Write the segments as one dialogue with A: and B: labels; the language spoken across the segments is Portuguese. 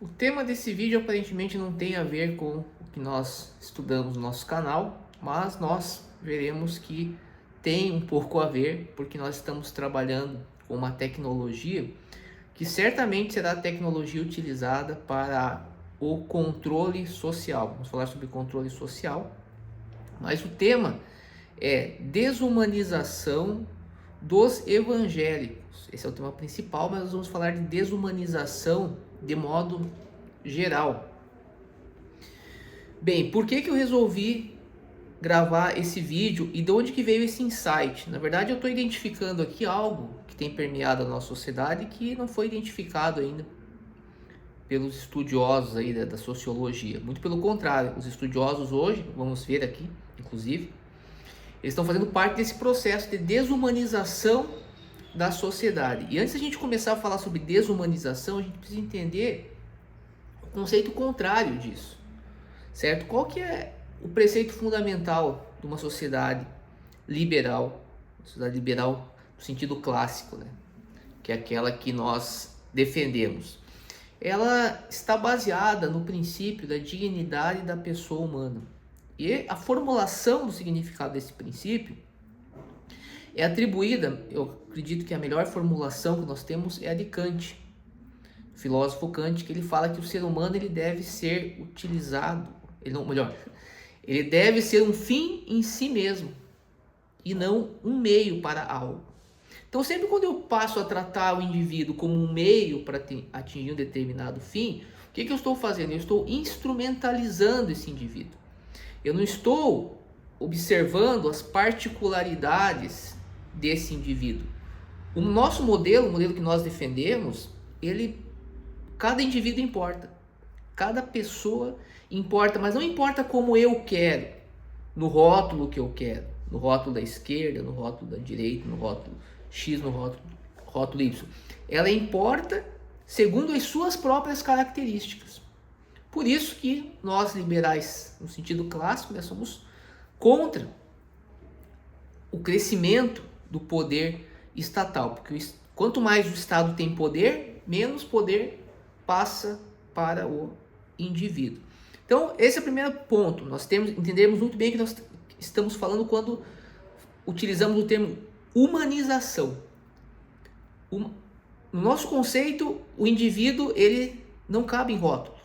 A: O tema desse vídeo aparentemente não tem a ver com o que nós estudamos no nosso canal, mas nós veremos que tem um pouco a ver, porque nós estamos trabalhando com uma tecnologia que certamente será a tecnologia utilizada para o controle social. Vamos falar sobre controle social, mas o tema é desumanização dos evangélicos. Esse é o tema principal, mas nós vamos falar de desumanização de modo geral. Bem, por que eu resolvi gravar esse vídeo e de onde que veio esse insight? Na verdade, eu estou identificando aqui algo que tem permeado a nossa sociedade que não foi identificado ainda pelos estudiosos aí da sociologia. Muito pelo contrário, os estudiosos hoje, vamos ver aqui, inclusive, eles estão fazendo parte desse processo de desumanização da sociedade. E antes de a gente começar a falar sobre desumanização, a gente precisa entender o conceito contrário disso, certo? Qual que é o preceito fundamental de uma sociedade liberal no sentido clássico, né? Que é aquela que nós defendemos. Ela está baseada no princípio da dignidade da pessoa humana. E a formulação do significado desse princípio é atribuída, eu acredito que a melhor formulação que nós temos é a de Kant, o filósofo Kant, que ele fala que o ser humano ele deve ser utilizado, ele deve ser um fim em si mesmo e não um meio para algo. Então, sempre quando eu passo a tratar o indivíduo como um meio para atingir um determinado fim, o que eu estou fazendo? Eu estou instrumentalizando esse indivíduo. Eu não estou observando as particularidades desse indivíduo. O nosso modelo, o modelo que nós defendemos, cada indivíduo importa. Cada pessoa importa, mas não importa como eu quero, no rótulo que eu quero, no rótulo da esquerda, no rótulo da direita, no rótulo X, no rótulo Y. Ela importa segundo as suas próprias características. Por isso que nós liberais, no sentido clássico, somos contra o crescimento do poder estatal, porque quanto mais o Estado tem poder, menos poder passa para o indivíduo. Então, esse é o primeiro ponto. Nós entendemos muito bem que nós estamos falando quando utilizamos o termo humanização. No nosso conceito, o indivíduo ele não cabe em rótulos.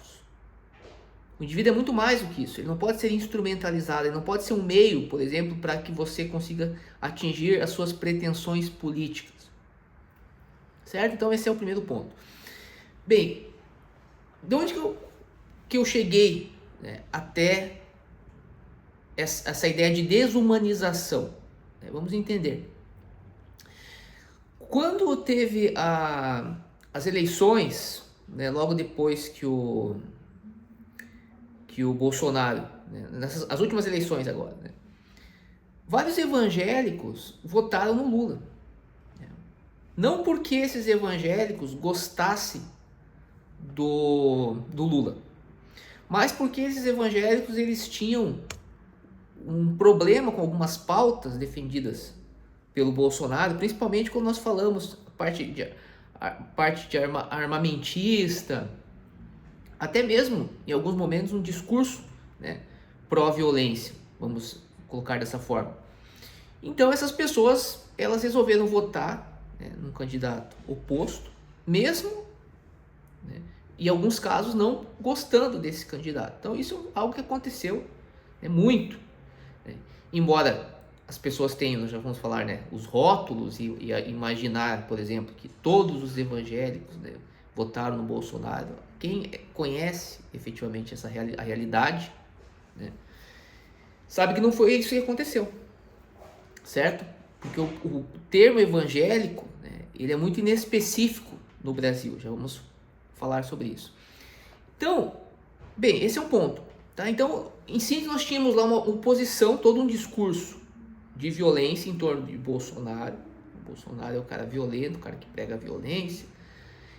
A: O indivíduo é muito mais do que isso. Ele não pode ser instrumentalizado, ele não pode ser um meio, por exemplo, para que você consiga atingir as suas pretensões políticas. Certo? Então esse é o primeiro ponto. Bem, de onde que eu cheguei, né, até essa ideia de desumanização? Vamos entender. Quando teve as eleições, né, logo depois que o Bolsonaro, né, as últimas eleições agora, né, vários evangélicos votaram no Lula. Não porque esses evangélicos gostassem do Lula, mas porque esses evangélicos eles tinham um problema com algumas pautas defendidas pelo Bolsonaro, principalmente quando nós falamos a parte de armamentista, até mesmo, em alguns momentos, um discurso, né, pró-violência, vamos colocar dessa forma. Então, essas pessoas, elas resolveram votar, né, num candidato oposto, mesmo, né, em alguns casos, não gostando desse candidato. Então, isso é algo que aconteceu, né, muito. Né? Embora as pessoas tenham, nós já vamos falar, né, os rótulos e imaginar, por exemplo, que todos os evangélicos, né, votaram no Bolsonaro. Quem conhece efetivamente a realidade, né, sabe que não foi isso que aconteceu, certo? Porque o termo evangélico, né, ele é muito inespecífico no Brasil, já vamos falar sobre isso. Então, bem, esse é um ponto, tá? Então, em síntese, nós tínhamos lá uma oposição, todo um discurso de violência em torno de Bolsonaro. O Bolsonaro é o cara violento, o cara que prega a violência,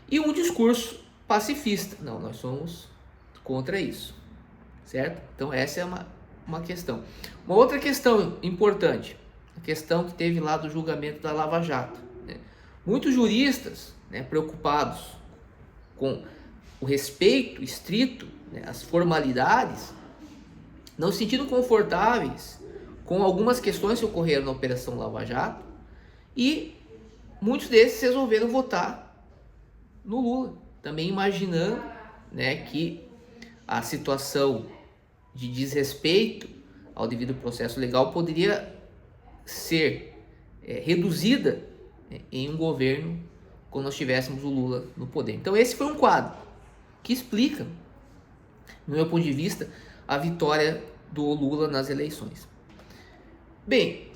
A: e um discurso pacifista. Não, nós somos contra isso, certo? Então essa é uma questão. Uma outra questão importante, a questão que teve lá do julgamento da Lava Jato. Né? Muitos juristas, né, preocupados com o respeito estrito, né, as formalidades, não se sentiram confortáveis com algumas questões que ocorreram na Operação Lava Jato, e muitos desses resolveram votar no Lula, também imaginando, né, que a situação de desrespeito ao devido processo legal poderia ser reduzida, né, em um governo quando nós tivéssemos o Lula no poder. Então esse foi um quadro que explica, no meu ponto de vista, a vitória do Lula nas eleições. Bem,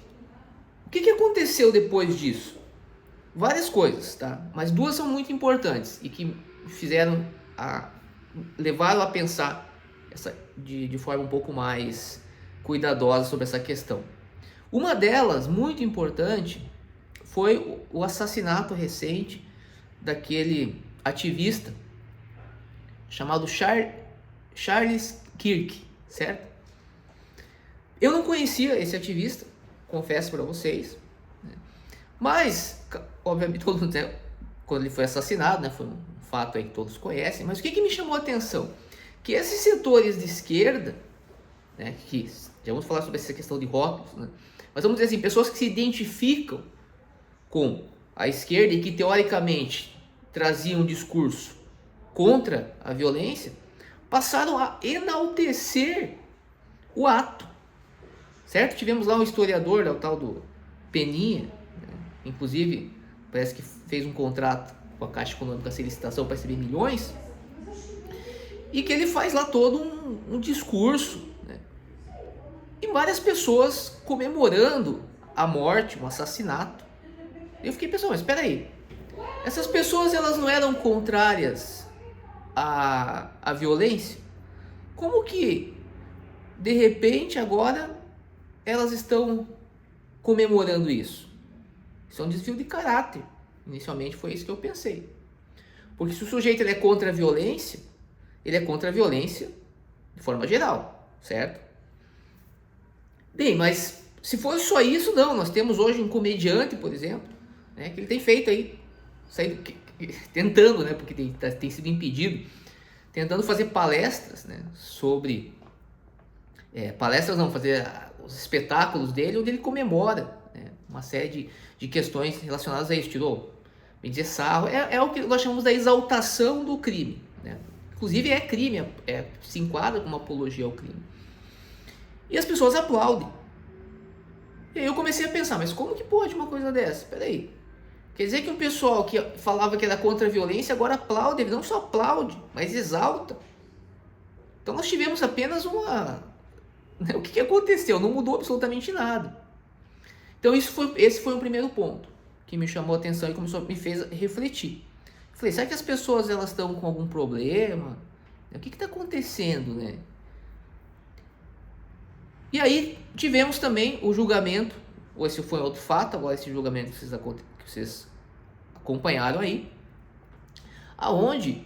A: o que aconteceu depois disso? Várias coisas, tá? Mas duas são muito importantes e que levaram a pensar de forma um pouco mais cuidadosa sobre essa questão. Uma delas, muito importante, foi o assassinato recente daquele ativista chamado Charles Kirk, certo? Eu não conhecia esse ativista, confesso para vocês, né? Mas, obviamente, todo mundo, né, quando ele foi assassinado, né, foi um fato aí que todos conhecem, mas o que me chamou a atenção? Que esses setores de esquerda, né, que já vamos falar sobre essa questão de rótulos, né, mas vamos dizer assim, pessoas que se identificam com a esquerda e que teoricamente traziam um discurso contra a violência, passaram a enaltecer o ato, certo? Tivemos lá um historiador, o tal do Peninha, né? Inclusive parece que fez um contrato com a Caixa Econômica sem licitação para receber milhões, e que ele faz lá todo um discurso, né? E várias pessoas comemorando a morte, um assassinato. Eu fiquei pensando, mas espera aí, essas pessoas elas não eram contrárias à violência? Como que de repente agora elas estão comemorando isso? Isso é um desvio de caráter. Inicialmente foi isso que eu pensei. Porque se o sujeito ele é contra a violência, ele é contra a violência de forma geral, certo? Bem, mas se fosse só isso, não. Nós temos hoje um comediante, por exemplo, né, que ele tem feito aí, tentando, né, porque tem sido impedido, tentando fazer palestras, né, sobre... palestras não, fazer os espetáculos dele, onde ele comemora, né, uma série de questões relacionadas a isso. Tirou, bem dizer, sarro. É o que nós chamamos da exaltação do crime, né? Inclusive é crime, se enquadra como apologia ao crime. E as pessoas aplaudem. E aí eu comecei a pensar, mas como que pode uma coisa dessa? Peraí. Quer dizer que o pessoal que falava que era contra a violência agora aplaude, ele não só aplaude, mas exalta. Então nós tivemos apenas o que aconteceu? Não mudou absolutamente nada. Então esse foi o primeiro ponto que me chamou a atenção e me fez refletir. Falei, será que as pessoas elas estão com algum problema? O que está acontecendo, né? E aí tivemos também o julgamento, ou esse foi outro fato, agora esse julgamento que vocês acompanharam aí, aonde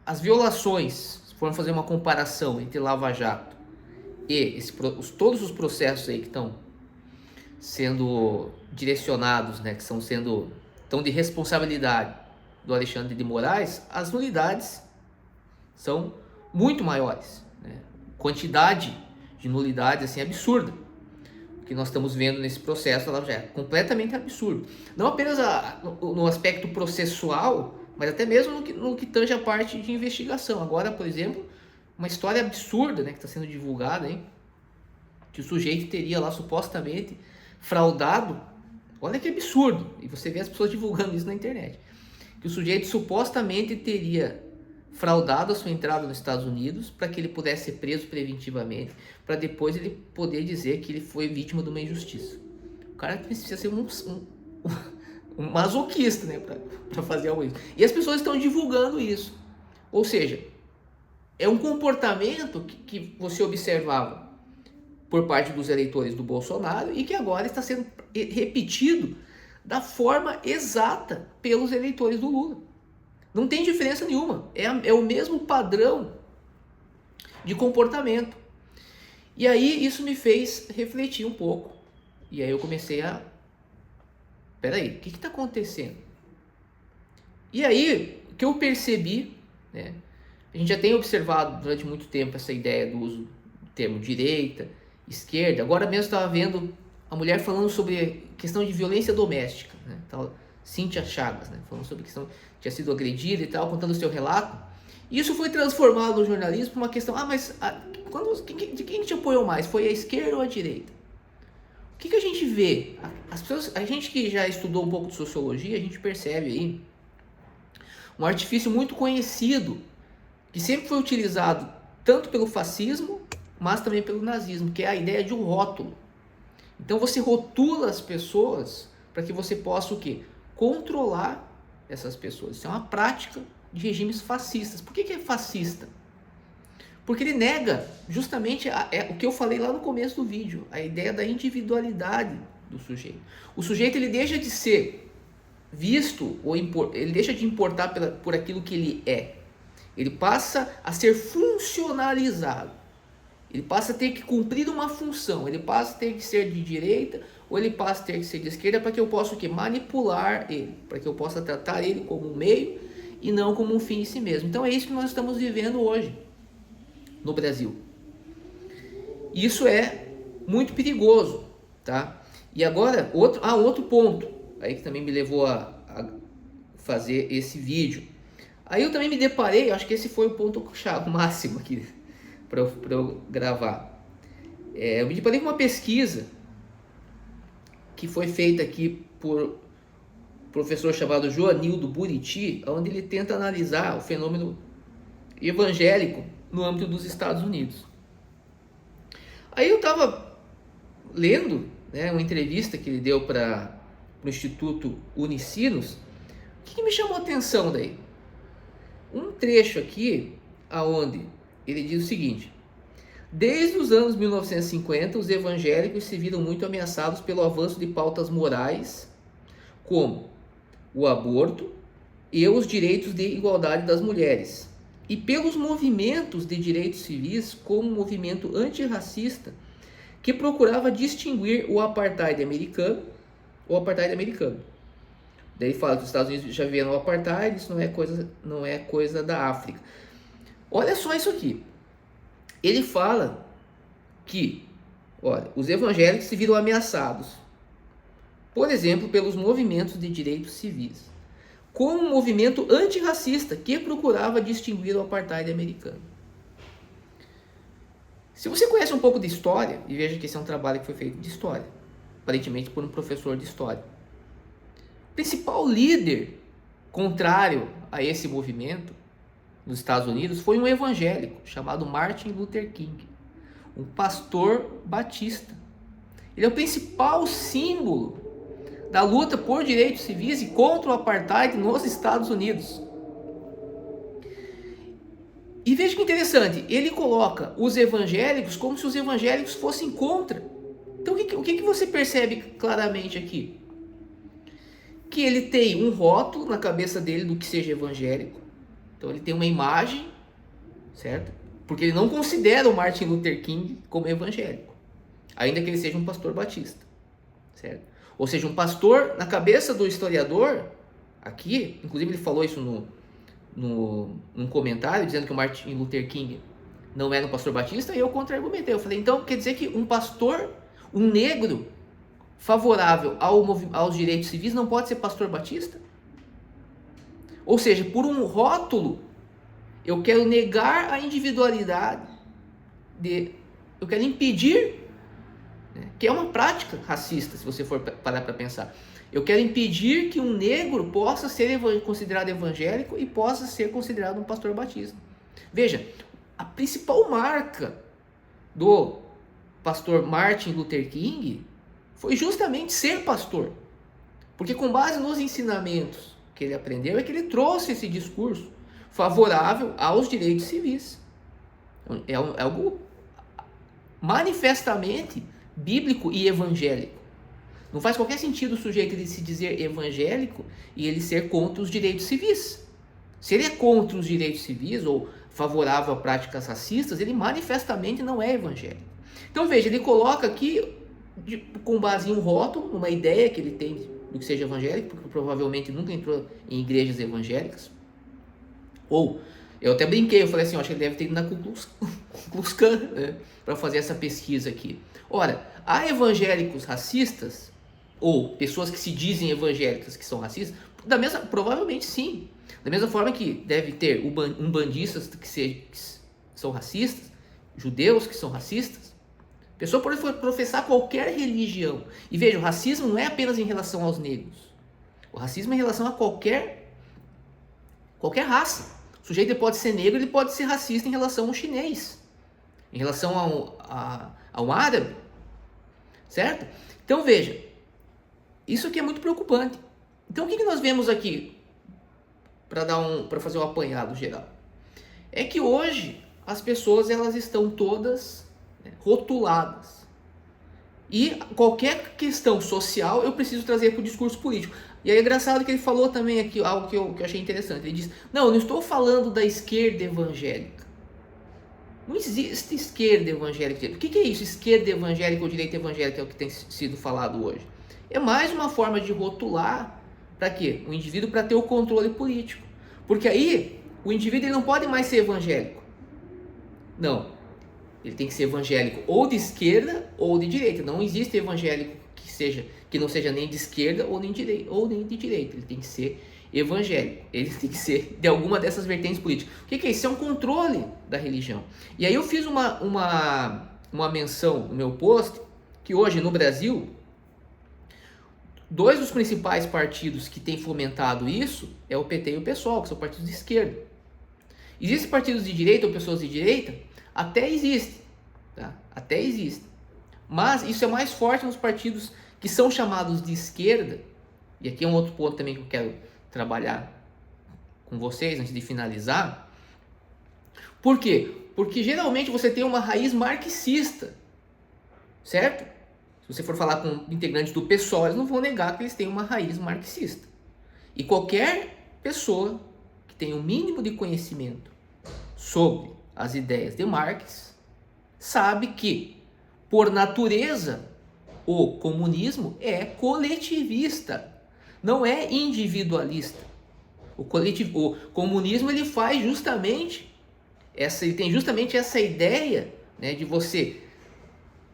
A: as violações, se formos fazer uma comparação entre Lava Jato e todos os processos aí que estão sendo direcionados, né, que estão de responsabilidade do Alexandre de Moraes, as nulidades são muito maiores, né? Quantidade de nulidades assim absurda. O que nós estamos vendo nesse processo ela já é completamente absurdo. Não apenas no aspecto processual, mas até mesmo no que tange a parte de investigação. Agora, por exemplo, uma história absurda, né, que está sendo divulgada, hein? Que o sujeito teria lá supostamente fraudado. Olha que absurdo. E você vê as pessoas divulgando isso na internet. Que o sujeito supostamente teria fraudado a sua entrada nos Estados Unidos para que ele pudesse ser preso preventivamente, para depois ele poder dizer que ele foi vítima de uma injustiça. O cara precisa ser um masoquista, né, para fazer algo isso. E as pessoas estão divulgando isso. Ou seja, é um comportamento que você observava por parte dos eleitores do Bolsonaro e que agora está sendo repetido da forma exata pelos eleitores do Lula. Não tem diferença nenhuma. É o mesmo padrão de comportamento. E aí isso me fez refletir um pouco. E aí eu comecei peraí, o que está acontecendo? E aí, o que eu percebi, né, A gente já tem observado durante muito tempo essa ideia do uso do termo direita, esquerda. Agora mesmo estava vendo a mulher falando sobre questão de violência doméstica, né? Então, Cíntia Chagas, né? Falando sobre questão de ter sido agredida e tal, contando o seu relato. E isso foi transformado no jornalismo para uma questão, de quem te apoiou mais? Foi a esquerda ou a direita? O que a gente vê? As pessoas, a gente que já estudou um pouco de sociologia, a gente percebe aí um artifício muito conhecido, que sempre foi utilizado tanto pelo fascismo, mas também pelo nazismo, que é a ideia de um rótulo. Então você rotula as pessoas para que você possa o quê? Controlar essas pessoas. Isso é uma prática de regimes fascistas. Por que é fascista? Porque ele nega justamente o que eu falei lá no começo do vídeo, a ideia da individualidade do sujeito. O sujeito ele deixa de ser visto, ele deixa de importar por aquilo que ele é. Ele passa a ser funcionalizado. Ele passa a ter que cumprir uma função. Ele passa a ter que ser de direita ou ele passa a ter que ser de esquerda para que eu possa o quê? Manipular ele, para que eu possa tratar ele como um meio e não como um fim em si mesmo. Então é isso que nós estamos vivendo hoje no Brasil. Isso é muito perigoso, tá? E agora, outro ponto aí que também me levou a fazer esse vídeo. Aí eu também me deparei, acho que esse foi o ponto máximo aqui para eu gravar. Eu me deparei com uma pesquisa que foi feita aqui por um professor chamado Joanildo Buriti, onde ele tenta analisar o fenômeno evangélico no âmbito dos Estados Unidos. Aí eu estava lendo, né, uma entrevista que ele deu para o Instituto Unicinos. O que me chamou a atenção daí? Um trecho aqui, aonde ele diz o seguinte: desde os anos 1950, os evangélicos se viram muito ameaçados pelo avanço de pautas morais, como o aborto e os direitos de igualdade das mulheres, e pelos movimentos de direitos civis, como o movimento antirracista, que procurava distinguir o apartheid americano. Daí ele fala que os Estados Unidos já viram o apartheid, isso não é coisa da África. Olha só isso aqui. Ele fala que, olha, os evangélicos se viram ameaçados, por exemplo, pelos movimentos de direitos civis, como um movimento antirracista que procurava distinguir o apartheid americano. Se você conhece um pouco de história, e veja que esse é um trabalho que foi feito de história, aparentemente por um professor de história, o principal líder contrário a esse movimento nos Estados Unidos foi um evangélico chamado Martin Luther King, um pastor batista. Ele é o principal símbolo da luta por direitos civis e contra o apartheid nos Estados Unidos. E veja que interessante, ele coloca os evangélicos como se os evangélicos fossem contra. Então o que você percebe claramente aqui? Que ele tem um rótulo na cabeça dele do que seja evangélico. Então ele tem uma imagem, certo? Porque ele não considera o Martin Luther King como evangélico, ainda que ele seja um pastor batista, certo? Ou seja, um pastor, na cabeça do historiador, aqui, inclusive ele falou isso num comentário, dizendo que o Martin Luther King não era um pastor batista, e eu contra-argumentei. Eu falei, então quer dizer que um pastor, um negro, favorável aos direitos civis não pode ser pastor batista? Ou seja, por um rótulo, eu quero negar a individualidade, eu quero impedir, né, que é uma prática racista, se você for parar para pensar. Eu quero impedir que um negro possa ser considerado evangélico e possa ser considerado um pastor batista. Veja, a principal marca do pastor Martin Luther King foi justamente ser pastor. Porque com base nos ensinamentos que ele aprendeu, é que ele trouxe esse discurso favorável aos direitos civis. É algo manifestamente bíblico e evangélico. Não faz qualquer sentido o sujeito ele se dizer evangélico e ele ser contra os direitos civis. Se ele é contra os direitos civis ou favorável a práticas racistas, ele manifestamente não é evangélico. Então veja, ele coloca aqui, com base em um rótulo, numa ideia que ele tem do que seja evangélico, porque provavelmente nunca entrou em igrejas evangélicas, ou Eu até brinquei, eu falei assim, acho que ele deve ter ido na Ku Klux Klan, né, para fazer essa pesquisa aqui. Ora, há evangélicos racistas, ou pessoas que se dizem evangélicas que são racistas, provavelmente sim. Da mesma forma que deve ter umbandistas que são racistas, judeus que são racistas. A pessoa pode professar qualquer religião. E veja, o racismo não é apenas em relação aos negros. O racismo é em relação a qualquer raça. O sujeito pode ser negro, ele pode ser racista em relação ao chinês, em relação ao árabe, certo? Então veja, isso aqui é muito preocupante. Então o que nós vemos aqui, para fazer um apanhado geral? É que hoje as pessoas elas estão todas, né, rotuladas. E qualquer questão social eu preciso trazer para o discurso político. E aí é engraçado que ele falou também aqui algo que eu achei interessante. Ele diz, não, eu não estou falando da esquerda evangélica. Não existe esquerda evangélica. O que é isso? Esquerda evangélica ou direita evangélica é o que tem sido falado hoje. É mais uma forma de rotular para quê? O indivíduo para ter o controle político. Porque aí o indivíduo ele não pode mais ser evangélico. Não. Ele tem que ser evangélico ou de esquerda ou de direita. Não existe evangélico que não seja nem de esquerda ou nem de direita. Ele tem que ser evangélico. Ele tem que ser de alguma dessas vertentes políticas. O que é isso? Isso é um controle da religião. E aí eu fiz uma menção no meu post que hoje no Brasil, dois dos principais partidos que têm fomentado isso é o PT e o PSOL, que são partidos de esquerda. Existem partidos de direita ou pessoas de direita? Até existe, tá? Até existe. Mas isso é mais forte nos partidos que são chamados de esquerda. E aqui é um outro ponto também que eu quero trabalhar com vocês antes de finalizar. Por quê? Porque geralmente você tem uma raiz marxista, certo? Se você for falar com integrantes do PSOL, eles não vão negar que eles têm uma raiz marxista. E qualquer pessoa que tenha um mínimo de conhecimento sobre as ideias de Marx sabe que, por natureza, o comunismo é coletivista, não é individualista. O comunismo ele faz justamente ele tem justamente essa ideia, né, de você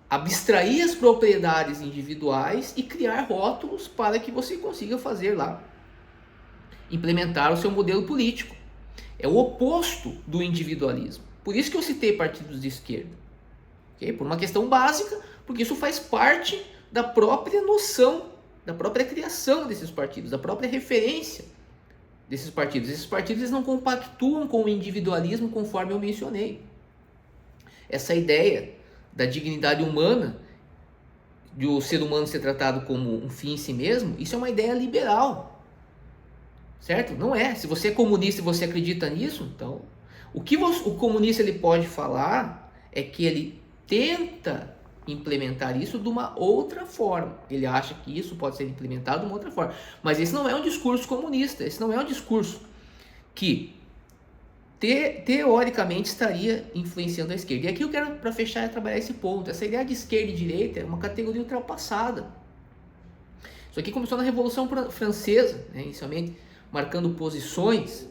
A: abstrair as propriedades individuais e criar rótulos para que você consiga fazer lá, implementar o seu modelo político. É o oposto do individualismo. Por isso que eu citei partidos de esquerda. Okay? Por uma questão básica, porque isso faz parte da própria noção, da própria criação desses partidos, da própria referência desses partidos. Esses partidos eles não compactuam com o individualismo conforme eu mencionei. Essa ideia da dignidade humana, de o ser humano ser tratado como um fim em si mesmo, isso é uma ideia liberal. Certo? Não é. Se você é comunista e você acredita nisso, então o que o comunista ele pode falar é que ele tenta implementar isso de uma outra forma. Ele acha que isso pode ser implementado de uma outra forma. Mas esse não é um discurso comunista. Esse não é um discurso que teoricamente estaria influenciando a esquerda. E aqui eu quero, para fechar, trabalhar esse ponto. Essa ideia de esquerda e direita é uma categoria ultrapassada. Isso aqui começou na Revolução Francesa, né, inicialmente, marcando posições,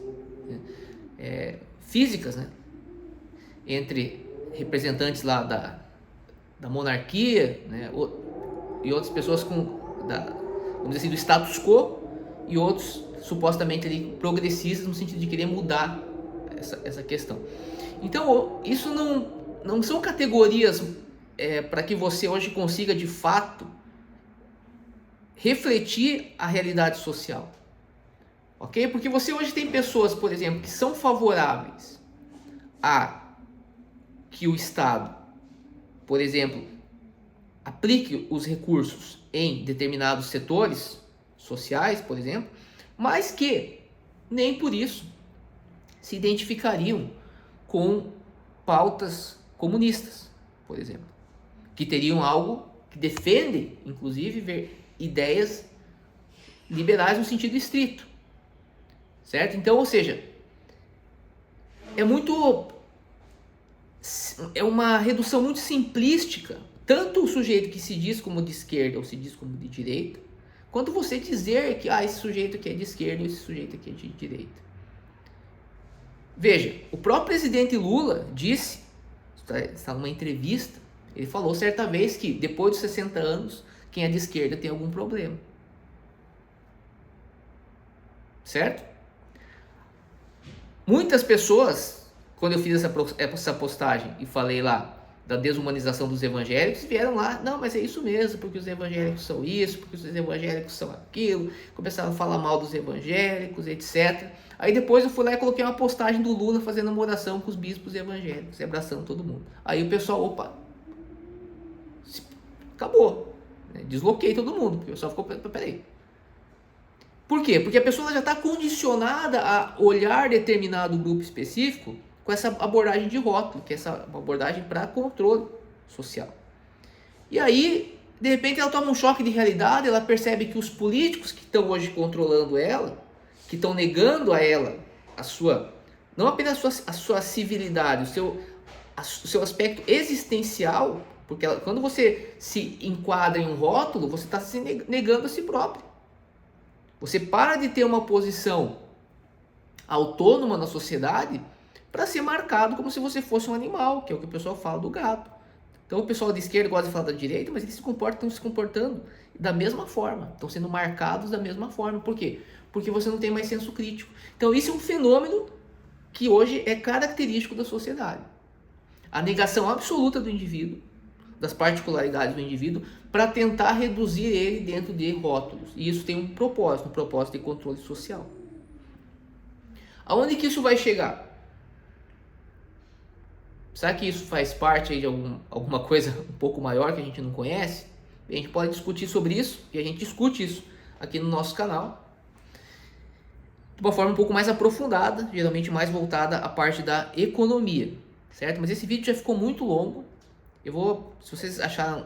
A: né, físicas, né, entre representantes lá da monarquia, né, e outras pessoas vamos dizer assim, do status quo, e outros supostamente ali, progressistas no sentido de querer mudar essa questão. Então isso não são categorias para que você hoje consiga de fato refletir a realidade social. Ok? Porque você hoje tem pessoas, por exemplo, que são favoráveis a que o Estado, por exemplo, aplique os recursos em determinados setores sociais, por exemplo, mas que nem por isso se identificariam com pautas comunistas, por exemplo, que teriam algo que defende, inclusive, ideias liberais no sentido estrito. Certo? Então, ou seja, é uma redução muito simplística, tanto o sujeito que se diz como de esquerda ou se diz como de direita, quanto você dizer que esse sujeito aqui é de esquerda ou esse sujeito aqui é de direita. Veja, o próprio presidente Lula disse, está numa entrevista, ele falou certa vez que depois dos 60 anos, quem é de esquerda tem algum problema. Certo? Muitas pessoas, quando eu fiz essa postagem e falei lá da desumanização dos evangélicos, vieram lá, não, mas é isso mesmo, porque os evangélicos são isso, porque os evangélicos são aquilo, começaram a falar mal dos evangélicos, etc. Aí depois eu fui lá e coloquei uma postagem do Lula fazendo uma oração com os bispos evangélicos, abraçando todo mundo. Aí o pessoal, opa, acabou, desloquei todo mundo, porque o pessoal ficou, peraí. Por quê? Porque a pessoa já está condicionada a olhar determinado grupo específico com essa abordagem de rótulo, que é essa abordagem para controle social. E aí, de repente, ela toma um choque de realidade, ela percebe que os políticos que estão hoje controlando ela, que estão negando a ela a sua, não apenas a sua civilidade, o seu aspecto existencial, porque quando você se enquadra em um rótulo, você está se negando a si próprio. Você para de ter uma posição autônoma na sociedade para ser marcado como se você fosse um animal, que é o que o pessoal fala do gato. Então o pessoal de esquerda gosta de falar da direita, mas eles estão se comportando da mesma forma, estão sendo marcados da mesma forma. Por quê? Porque você não tem mais senso crítico. Então isso é um fenômeno que hoje é característico da sociedade. A negação absoluta do indivíduo, das particularidades do indivíduo, para tentar reduzir ele dentro de rótulos. E isso tem um propósito de controle social. Aonde que isso vai chegar? Será que isso faz parte aí de alguma coisa um pouco maior que a gente não conhece? A gente pode discutir sobre isso, e a gente discute isso aqui no nosso canal, de uma forma um pouco mais aprofundada, geralmente mais voltada à parte da economia, certo? Mas esse vídeo já ficou muito longo. Se vocês acharam,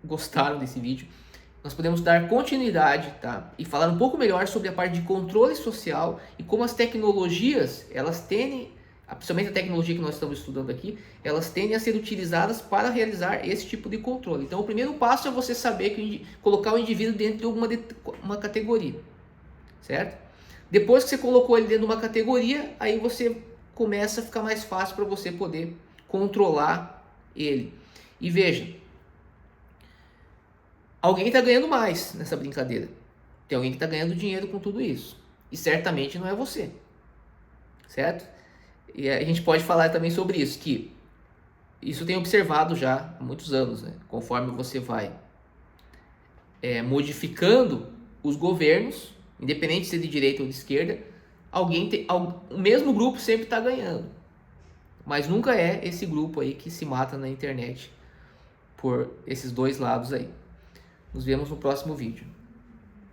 A: gostaram desse vídeo, nós podemos dar continuidade, tá? E falar um pouco melhor sobre a parte de controle social e como as tecnologias, elas tendem, principalmente a tecnologia que nós estamos estudando aqui, elas tendem a ser utilizadas para realizar esse tipo de controle. Então o primeiro passo é você saber colocar o indivíduo dentro de uma categoria, certo? Depois que você colocou ele dentro de uma categoria, aí você começa a ficar mais fácil para você poder controlar ele. E veja, alguém está ganhando mais nessa brincadeira. Tem alguém que está ganhando dinheiro com tudo isso. E certamente não é você. Certo? E a gente pode falar também sobre isso, que isso tem observado já há muitos anos, né? Conforme você vai modificando os governos, independente de ser de direita ou de esquerda, o mesmo grupo sempre está ganhando. Mas nunca é esse grupo aí que se mata na internet por esses dois lados aí. Nos vemos no próximo vídeo.